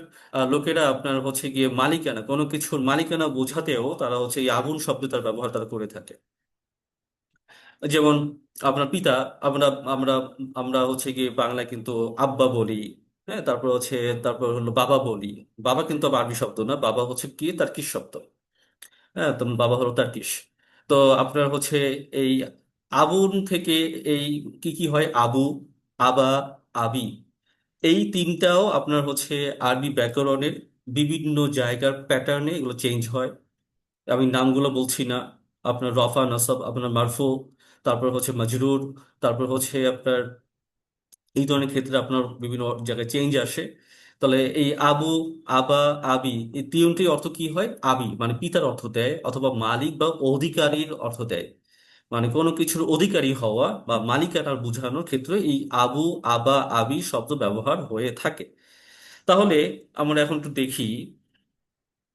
লোকেরা আপনার হচ্ছে গিয়ে মালিকানা, কোনো কিছুর মালিকানা বোঝাতেও তারা হচ্ছে এই আবুন শব্দ তার ব্যবহার তারা করে থাকে। যেমন আপনার পিতা, আমরা আমরা আমরা হচ্ছে গিয়ে বাংলায় কিন্তু আব্বা বলি। হ্যাঁ, তারপর হচ্ছে, তারপর হলো বাবা বলি। বাবা কিন্তু আবার আরবি শব্দ না, বাবা হচ্ছে কি তার্কিশ শব্দ। হ্যাঁ, তো বাবা হলো তার্কিশ। তো আপনার হচ্ছে এই আবুন থেকে এই কি কি হয়? আবু, আবা, আবি, এই তিনটাও আপনার হচ্ছে আরবি ব্যাকরণের বিভিন্ন জায়গার প্যাটার্নে এগুলো চেঞ্জ হয়। আমি নামগুলো বলছি না। আপনার রফা, নাসাব, আপনার মারফু, তারপর হচ্ছে মাজরুর, তারপর হচ্ছে আপনার এই ধরনের ক্ষেত্রে আপনার বিভিন্ন জায়গায় চেঞ্জ আসে। তাহলে এই আবু, আবা, আবি, এই তিনটি অর্থ কি হয়? আবি মানে পিতার অর্থ দেয়, অথবা মালিক বা অধিকারীর অর্থ দেয়। মানে কোনো কিছুর অধিকারী হওয়া বা মালিকানা বোঝানোর ক্ষেত্রে এই আবু, আবা, আবি শব্দ ব্যবহার হয়ে থাকে। তাহলে আমরা এখন একটু দেখি,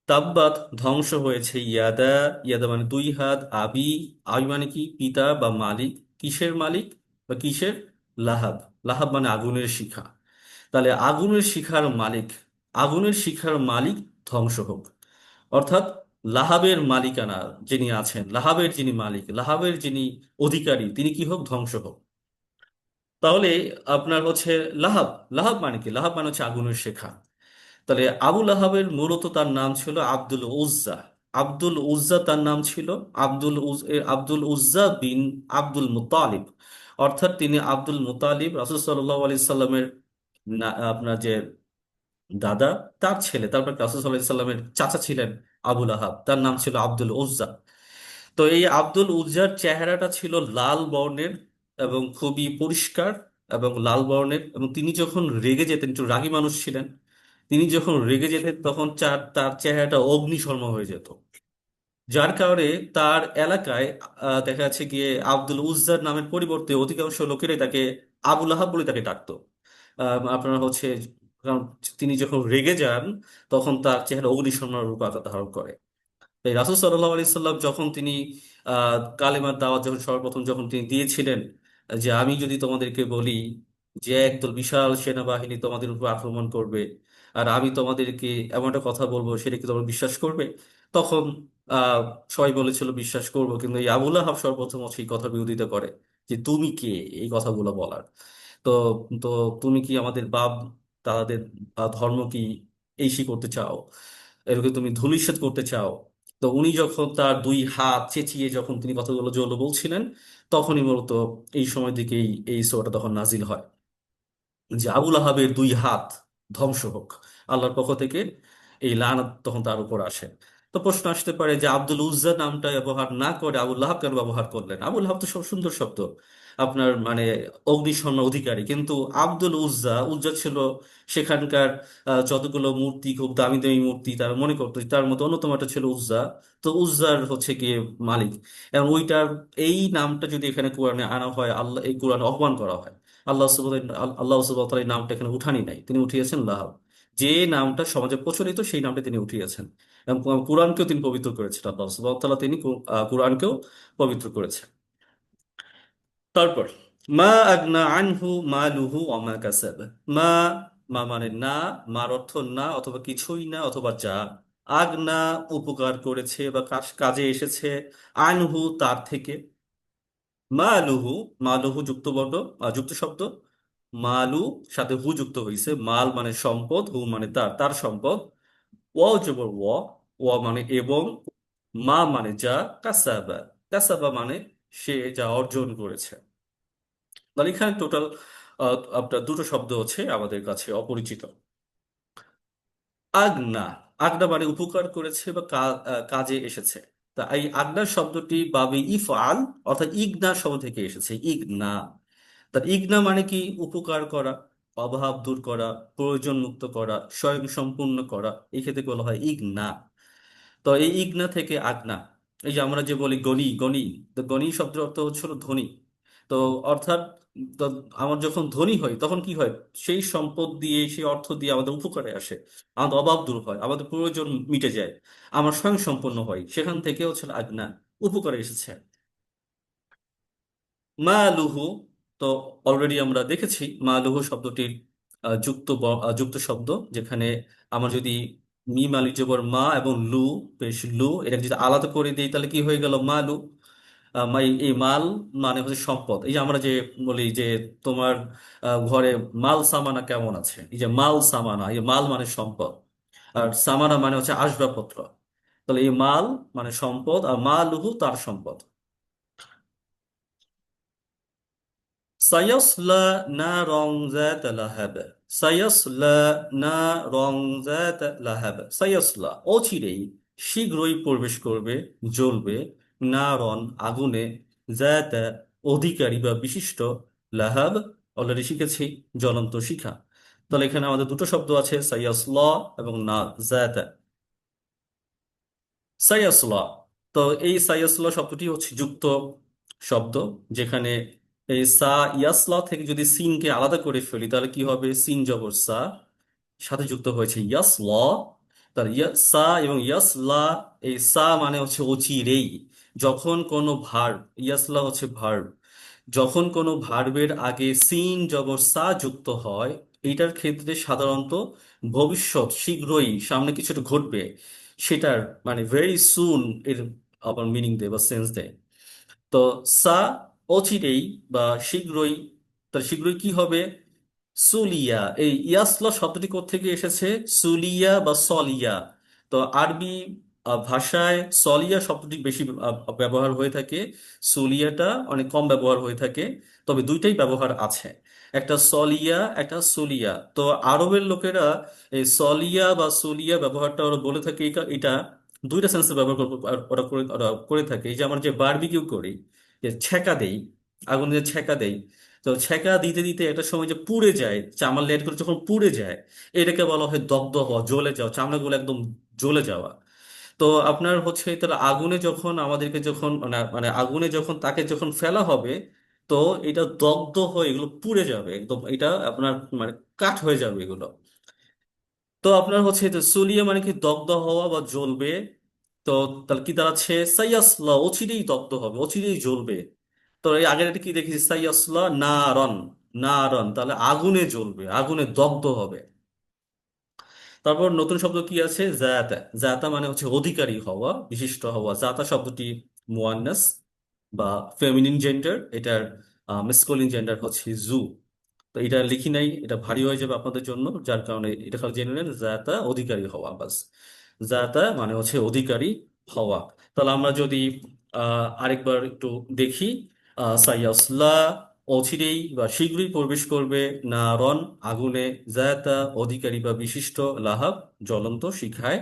তাব্বাত ধ্বংস হয়েছে ইয়াদা, ইয়াদা মানে দুই হাত। আবি, আবি মানে কি? পিতা বা মালিক। কিসের মালিক বা কিসের? লাহাব, লাহাব মানে আগুনের শিখা। তাহলে আগুনের শিখার মালিক, আগুনের শিখার মালিক ধ্বংস হোক। অর্থাৎ লাহাবের মালিকানা যিনি আছেন, লাহাবের যিনি মালিক, লাহাবের যিনি অধিকারী, তিনি কি হোক? ধ্বংস হোক। তাহলে আপনার হচ্ছে লাহাব, লাহাব মানে কি? লাহাব মানে হচ্ছে আগুনের শেখা। তাহলে আবুল আহাবের মূলত তার নাম ছিল আব্দুল উজ্জা। আব্দুল উজ্জা তার নাম ছিল। আব্দুল উজ্জা বিন আব্দুল মুতালিব, অর্থাৎ তিনি আব্দুল মুতালিব রাসূল সাল্লাল্লাহু আলাইহি সাল্লামের আপনার যে দাদা, তার ছেলে। তারপর রাসূল সাল্লাল্লাহু আলাইহি সাল্লামের চাচা ছিলেন আবুল আহাব, তার নাম ছিল আব্দুল উজ্জা। তো এই আব্দুল উজ্জার চেহারাটা ছিল লাল বর্ণের এবং খুবই পরিষ্কার, এবং লাল বর্ণের, এবং তিনি যখন রেগে যেতেন, একটু রাগী মানুষ ছিলেন, তিনি যখন রেগে যেতেন তখন তার চেহারাটা অগ্নিশর্মা হয়ে যেত। যার কারণে তার এলাকায় দেখা যাচ্ছে গিয়ে আব্দুল উজ্জার নামের পরিবর্তে অধিকাংশ লোকেরাই তাকে আবুল আহাব বলে তাকে ডাকতো। আপনার হচ্ছে, কারণ তিনি যখন রেগে যান তখন তার চেহারা অগ্নিশর্মার রূপ আকার ধারণ করে। তাই রাসূল সাল্লাল্লাহু আলাইহি সাল্লাম যখন তিনি কালেমার দাওয়াত যখন সর্বপ্রথম যখন তিনি দিয়েছিলেন, যে আমি যদি তোমাদেরকে বলি যে একদল বিশাল সেনাবাহিনী তোমাদের উপর আক্রমণ করবে, আর আমি তোমাদেরকে এমন একটা কথা বলবো, সেটা কি তোমরা বিশ্বাস করবে? তখন আহ সবাই বলেছিল বিশ্বাস করবো, কিন্তু এই আবুল আহাব সর্বপ্রথম সেই কথা বিরোধিতা করে, যে তুমি কে এই কথাগুলো বলার? তো তো তুমি কি আমাদের বাপ দাদাদের ধর্ম কি এই করতে চাও? এরকম তুমি ধূলিসাৎ করতে চাও? তো উনি যখন তার দুই হাত চেঁচিয়ে যখন তিনি কথাগুলো জোরে বলছিলেন, তখনই মূলত এই সময় দিকেই এই সূরাটা তখন নাজিল হয়, যে আবুল আহাবের দুই হাত ধ্বংস হোক, আল্লাহর পক্ষ থেকে এই লানত তখন তার উপর আসে। তো প্রশ্ন আসতে পারে যে আব্দুল উজ্জা নামটা ব্যবহার না করে আবুল আহাব কেন ব্যবহার করলেন? আবুল আহাব তো সব সুন্দর শব্দ, আপনার মানে অগ্নিশর্মা অধিকারী, কিন্তু আব্দুল উজ্জা, উজ্জা ছিল সেখানকার যতগুলো মূর্তি, খুব দামি দামি মূর্তি, তারা মনে করতো যে তার মতো অন্যতম একটা ছিল উজ্জা। তো উজ্জার হচ্ছে গিয়ে মালিক, এবং ওইটার এই নামটা যদি এখানে কোরআনে আনা হয়, আল্লাহ এই কোরআনে অপমান করা হয়। আল্লাহ সুবহানাহু ওয়া তাআলা এই নামটা এখানে উঠানি নাই, তিনি উঠিয়েছেন লাহাব। যে নামটা সমাজে প্রচলিত সেই নামটা তিনি উঠিয়েছেন, এবং কোরআনকেও তিনি পবিত্র করেছেন। আল্লাহ সুবহানাহু ওয়া তাআলা তিনি কোরআনকেও পবিত্র করেছেন। তারপর মা আগনা আনহু মালুহু ওয়া মা কাসাব। মা, মা মানে না, মার অর্থ না অথবা কিছুই না অথবা যা। আগনা উপকার করেছে বা কাজে এসেছে, আনহু তার থেকে। মালুহু, মালুহু যুক্ত বর্ণ, যুক্ত শব্দ। মালু সাথে হু যুক্ত হয়েছে, মাল মানে সম্পদ, হু মানে তার, তার সম্পদ। ও জবর ও মানে এবং, মা মানে যা, কাসাবা, কাসাবা মানে সে যা অর্জন করেছে। তাহলে এখানে টোটাল আপনার দুটো শব্দ হচ্ছে আমাদের কাছে অপরিচিত। আগনা, আগনা মানে উপকার করেছে বা কাজে এসেছে। তা এই আগনা শব্দটি বাবে ইফআল অর্থাৎ ইগনা শব্দ থেকে এসেছে, ইগনা। তার ইগনা মানে কি? উপকার করা, অভাব দূর করা, প্রয়োজন মুক্ত করা, স্বয়ং সম্পূর্ণ করা, এই ক্ষেত্রে বলা হয় ইগনা। তো এই ইগনা থেকে আগনা, এই যে আমরা যে বলি গণি গণি, তো গণি শব্দের অর্থ হচ্ছিল ধনী। তো অর্থাৎ, তো আমার যখন ধনী হই তখন কি হয়? সেই সম্পদ দিয়ে, সেই অর্থ দিয়ে আমাদের উপকারে আসে, আমাদের অভাব দূর হয়, আমাদের প্রয়োজন মিটে যায়, আমরা স্বয়ং সম্পন্ন হই, সেখান থেকে হচ্ছে আগনা, উপকারে এসেছে। মালুহু, তো অলরেডি আমরা দেখেছি মালুহু শব্দটির যুক্ত শব্দ, যেখানে আমরা যদি মিম আলিফ জবর মা এবং লু, পেশ লু, এটা যদি আলাদা করে দিই তাহলে কি হয়ে গেল? মালু। এই মাল মানে হচ্ছে সম্পদ। এই যে আমরা যে বলি যে তোমার ঘরে মাল সামানা কেমন আছে, এই যে মাল সামানা, এই মাল মানে সম্পদ, আর সামানা মানে হচ্ছে আসবাবপত্র। তাহলে এই মাল মানে সম্পদ, আর মালুহু তার সম্পদ। সায়াসলা নারং যাতা লাহাব। সায়াসলা নারং যাতা লাহাব। সায়াসলা অচিরেই, শীঘ্রই প্রবেশ করবে, জ্বলবে, নারন আগুনে, যাতা অধিকারী বা বিশিষ্ট, লাহাব অলরেডি শিখেছি, জ্বলন্ত শিখা। তাহলে এখানে আমাদের দুটো শব্দ আছে, সায়াসলা এবং না যাতা। সাইয়াসলা, তো এই সাইয়াসলা শব্দটি হচ্ছে যুক্ত শব্দ, যেখানে এই সা ইয়াসলা থেকে যদি সিনকে আলাদা করে ফেলি তাহলে কি হবে? সিন জবর সা, সাথে যুক্ত হয়েছে ইয়াসলা। তার সা এবং ইয়াসলা, এই সা মানে হচ্ছে অচিরেই। যখন কোনো ভার্ব, ইয়াসলা হচ্ছে ভার্ব, যখন কোনো ভার্বের আগে সিন জবর সা যুক্ত হয়, এটার ক্ষেত্রে সাধারণত ভবিষ্যৎ, শীঘ্রই, সামনে কিছু একটা ঘটবে, সেটার মানে ভেরি সুন এর আবার মিনিং দেয় বা সেন্স দেয়। তো সা অচিরেই বা শীঘ্রই, তার শীঘ্রই কি হবে? সুলিয়া, এই ইয়াসলা শব্দটি কোত্থেকে এসেছে? সুলিয়া বা সলিয়া। তো আরবি ভাষায় সলিয়া শব্দটি বেশি ব্যবহার হয়ে থাকে, সুলিয়াটা অনেক কম ব্যবহার হয়ে থাকে। তবে দুইটাই ব্যবহার আছে, একটা সলিয়া একটা সুলিয়া। তো আরবের লোকেরা এই সলিয়া বা সুলিয়া ব্যবহারটা ওরা বলে থাকে, এটা দুইটা সেন্সে ব্যবহার ওরা করে থাকে। এই যে আমরা যে বারবিকিউ করি, যে ছেঁকা দেই, আগুনে যে ছেঁকা দেই, তো ছেঁকা দিতে দিতে একটা সময় যে পুড়ে যায়, চামড়া লেট করে যখন পুড়ে যায়, এটাকে বলা হয় দগ্ধ হওয়া, জ্বলে যাওয়া, চামড়াগুলো একদম জ্বলে যাওয়া। তো আপনার হচ্ছে তার আগুনে যখন আমাদেরকে যখন মানে মানে আগুনে যখন তাকে যখন ফেলা হবে, তো এটা দগ্ধ হয়ে এগুলো পুড়ে যাবে একদম, এটা আপনার মানে কাঠ হয়ে যাবে এগুলো। তো আপনার হচ্ছে যে সুলিয়া মানে কি দগ্ধ হওয়া বা জ্বলবে। তো তাহলে কি দাঁড়াচ্ছে, সাইয়াসলা অচিরেই দগ্ধ হবে, অচিরেই জ্বলবে। তো এই আগের এটা কি দেখেছি, সাইয়াসলা নারন, নারন তাহলে আগুনে জ্বলবে, আগুনে দগ্ধ হবে। তারপর নতুন শব্দ কি আছে, জায়াতা। জায়াতা মানে হচ্ছে অধিকারী হওয়া, বিশিষ্ট হওয়া। জাতা শব্দটি মুয়ান্নাস বা ফেমিনিন জেন্ডার, এটার মেসকুলিন জেন্ডার হচ্ছে জু। তো এটা লিখি নাই, এটা ভারী হয়ে যাবে আপনাদের জন্য, যার কারণে এটা খালি জেনে নেন, জায়াতা অধিকারী হওয়া বাস। জায়াতা মানে হচ্ছে অধিকারী হওয়া। তাহলে আমরা যদি আরেকবার একটু দেখি, সাইয়াসলা অচিরেই বা শীঘ্রই প্রবেশ করবে, নারন আগুনে, জায়াতা অধিকারী বা বিশিষ্ট, লাহাব জ্বলন্ত শিখায়,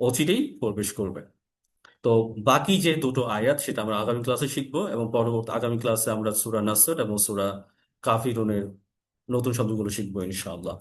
অচিরেই প্রবেশ করবে। তো বাকি যে দুটো আয়াত সেটা আমরা আগামী ক্লাসে শিখবো, এবং পরবর্তী আগামী ক্লাসে আমরা সূরা নাসর এবং সূরা কাফিরুনের নতুন শব্দগুলো শিখবো ইনশাআল্লাহ।